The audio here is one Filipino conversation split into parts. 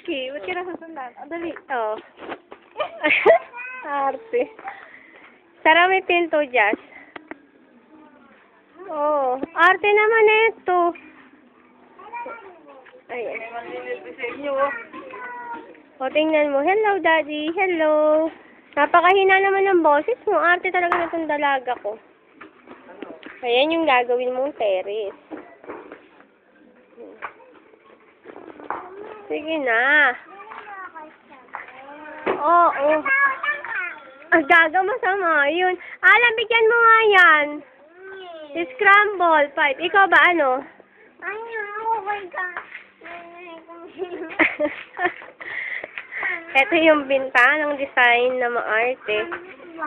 Vicky, ba't ka nasusundan? O, dali. Oh. Arte. Tara, may pinto, Jazz. Oh, arte naman ito. Ayan. O, tingnan mo. Hello, Daddy. Hello. Napakahina naman ng boses mo. Arte talaga na itong dalaga ko. Ayan yung gagawin mong terrace. Sige na. Oo. Gaga, masama. Yun. Alam, bigyan mo nga yan. Scramble, pipe. Ikaw ba, ano? Oh my God. Ito yung bintanang design na maarte.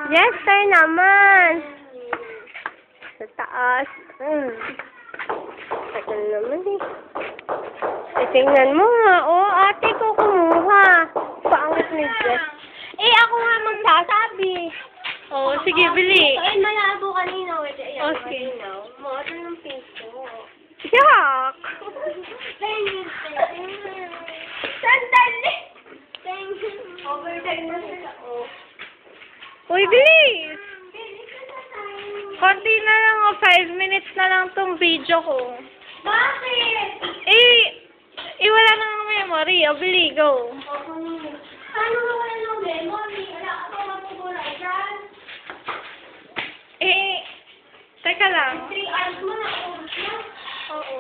Jester naman. Sa taas. Tagal naman eh. Tingnan mo nga. Oh, ate ko kumuha. Paangat ni Jess. Eh, ako nga magsasabi. Oh, sige, bili. Ay, malabo kanina. Okay. Mga ng pinto. Yak! Sandali! Overtime na sila. Uy, bilis! Konti na lang, 5 minutes na lang tong video ko. Bakit? Wala na ng memory. O, bili, go. Paano mo wala ng memory? Wala ka pa matugulay dyan. Teka lang. 3 hours mo na oras na. Oo.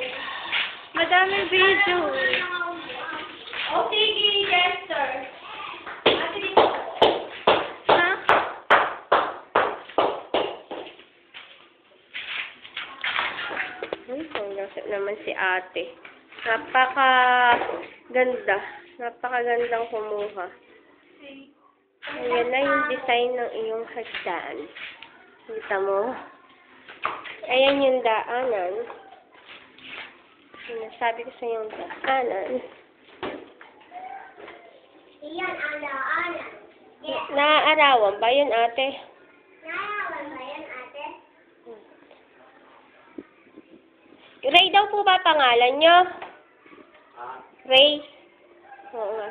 Madaming video. O, sige, Jester. Ha? Hanggang naman si ate. Napakaganda. Napakagandang kumuha. Ayan na yung design ng iyong hagdan. Kita mo? Ayan yung daanan. Sinasabi ko sa yung daanan. Iyan ang daanan. Naaarawan ba yun, ate? Naaarawan ba yan, ate? Ray daw po ba pangalan nyo? Ray? Oo nga.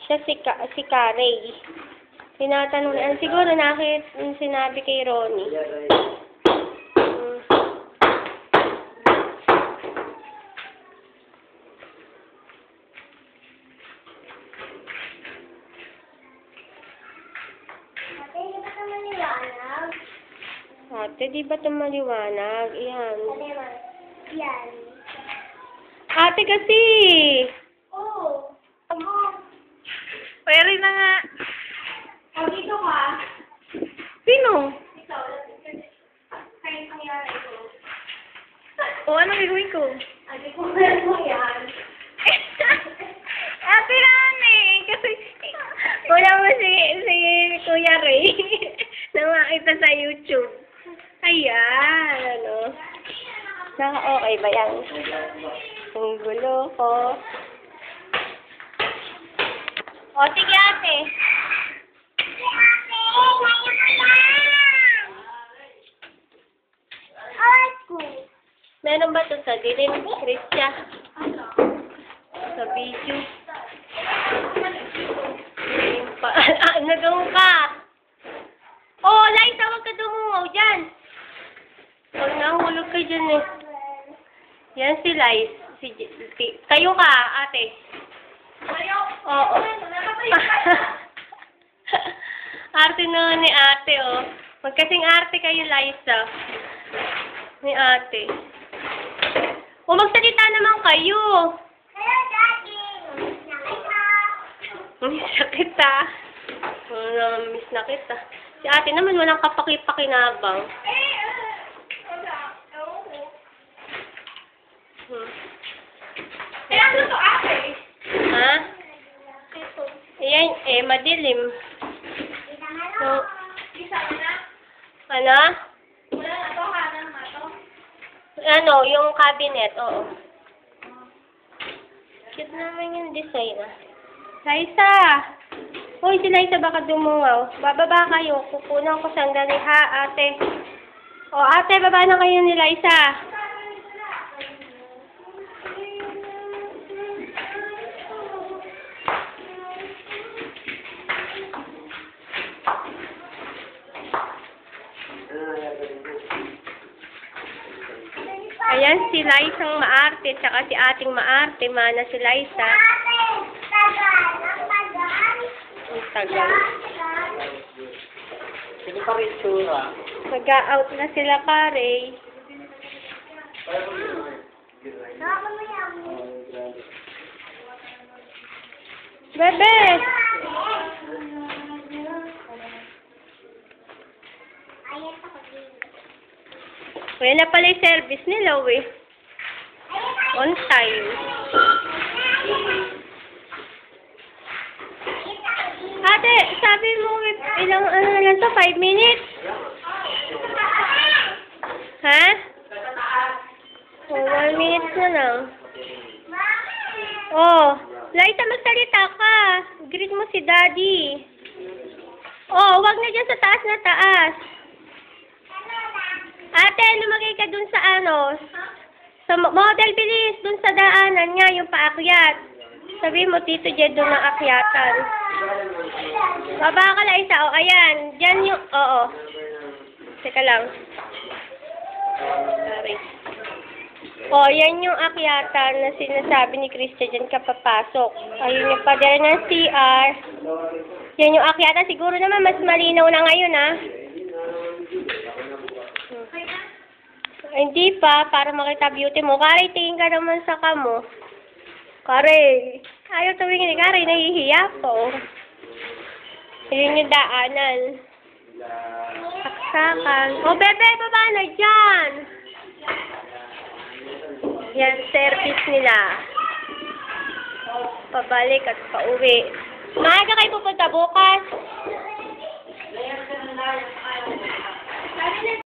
Siya si Ray. Tinatanong na, siguro sinabi kay Ronnie. Ate, di ba ito maliwanag? Iyan. Yan. Ate kasi! Oh. Pwede na nga. Dito ka. Sino? Ikaw. Kaya pangyari ko. O, anong gagawin ko? Ate, kung meron mo yan. Ate Rani! Kasi, wala mo si Kuya Ray na makita sa YouTube. Ayan, ano. Okay ba yan? Ang gulo ko. O, sige ate. Meron ba ito sa dilim, Kristia? Sa video. Nagawa ka. Oh, Liza, huwag ka dumungaw dyan. Huwag nahulog ka dyan eh. Yan si Liza. Kayo ka, ate. Ayaw. Oo. Arte naman ni ate, oh. Magkasing arte kayo, Liza. Ni ate. O, magsalita naman kayo. Hello, Daddy. Miss na kita. Miss na kita. Si ate naman walang kapaki-pakinabang. Ano to, ate? Ha? Ayan, madilim. So, Isa na? ano? Wala na to, hanan na to. Ano, yung cabinet, oo. Cute naman yung design, ah. Liza! Hoy, si Liza baka dumungaw. Bababa kayo. Kukunan ko sandali, ha, ate. O, ate, baba na kayo ni Liza. Ayan si Liza maarte, tsaka si ating maarte, mana si Liza. Ang tagal. Sino pa rin tsura? Mag-out na sila, Kare. Bebe! Kaya na pala yung service nila, we. On time. Ate, sabi mo, ilang ano na lang to? 5 minutes? Ha? Oh, 1 minute na lang. Oh, Liza, magsalita ka. Greet mo si Daddy. Oh, wag na dyan sa taas na taas. Ate, lumagay ka dun sa ano, sa model, bilis, dun sa daanan nga, yung paakyat. Sabi mo, Tito Jed, dun ang akyatan. Baba ka, Liza. O, ayan. Diyan yung, oo. Teka lang. Sorry. O, yan yung akyatan na sinasabi ni Krista dyan kapapasok. Ayun yung pader ng CR. Yan yung akyatan. Siguro naman mas malinaw na ngayon, ah. Hindi pa, para makita beauty mo. Kare, tingin ka naman sa kamo. Kare, ayaw tumingin ni Kare, nahihiya po. Yun yung daanan. Saksakan. O, bebe, baba na dyan. Yan, service nila. Pabalik at pauwi. Maaga kayo pupunta bukas.